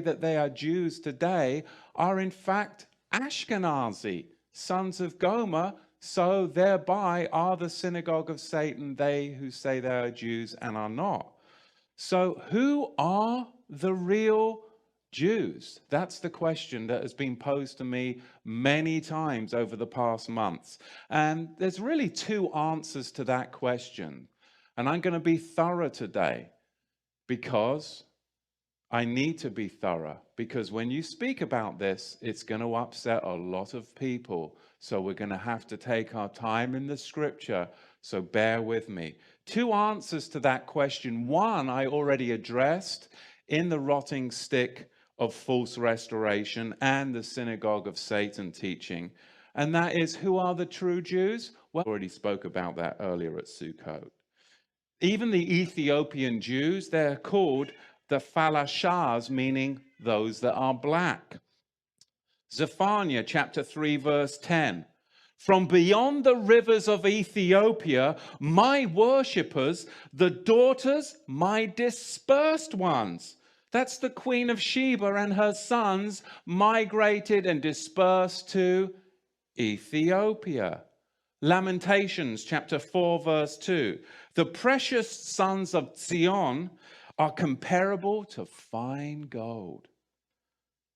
that they are Jews today are in fact Ashkenazi, sons of Gomer, so thereby are the synagogue of Satan, they who say they are Jews and are not. So who are the real Jews? That's the question that has been posed to me many times over the past months. And there's really two answers to that question. And I'm going to be thorough today because I need to be thorough, because when you speak about this, it's going to upset a lot of people. So we're going to have to take our time in the scripture. So bear with me. Two answers to that question. One, I already addressed in the rotting stick of false restoration and the synagogue of Satan teaching. And that is, who are the true Jews? Well, I already spoke about that earlier at Sukkot. Even the Ethiopian Jews, they're called the Falashas, meaning those that are black. Zephaniah chapter 3 verse 10. From beyond the rivers of Ethiopia, my worshippers, the daughters, my dispersed ones. That's the Queen of Sheba and her sons migrated and dispersed to Ethiopia. Lamentations chapter 4 verse 2. The precious sons of Zion are comparable to fine gold.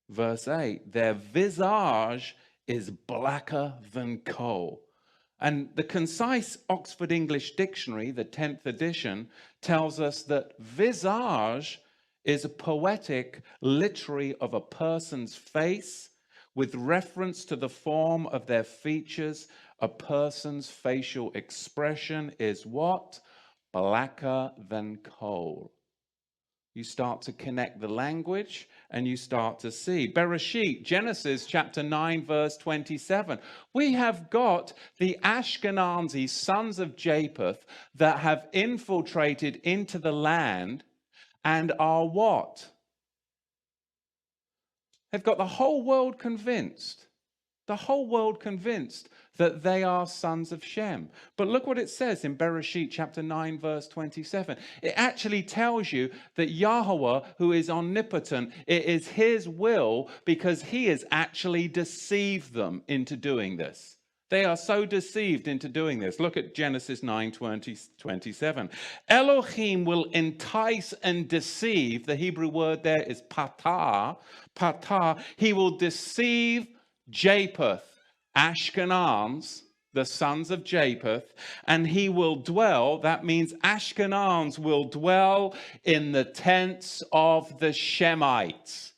Verse 8, their visage is blacker than coal. And the concise Oxford English Dictionary, the 10th edition, tells us that visage is a poetic literary of a person's face with reference to the form of their features. A person's facial expression is what? Blacker than coal. You start to connect the language and you start to see. Bereshit, Genesis chapter 9, verse 27. We have got the Ashkenazi sons of Japheth that have infiltrated into the land and are what? They've got the whole world convinced. The whole world convinced that they are sons of Shem. But look what it says in Bereshit chapter 9, verse 27. It actually tells you that Yahweh, who is omnipotent, it is his will because he has actually deceived them into doing this. They are so deceived into doing this. Look at Genesis 9, 27. Elohim will entice and deceive. The Hebrew word there is patah. Patah. He will deceive Japheth, Ashkenaz, the sons of Japheth, and he will dwell, that means Ashkenaz will dwell in the tents of the Shemites.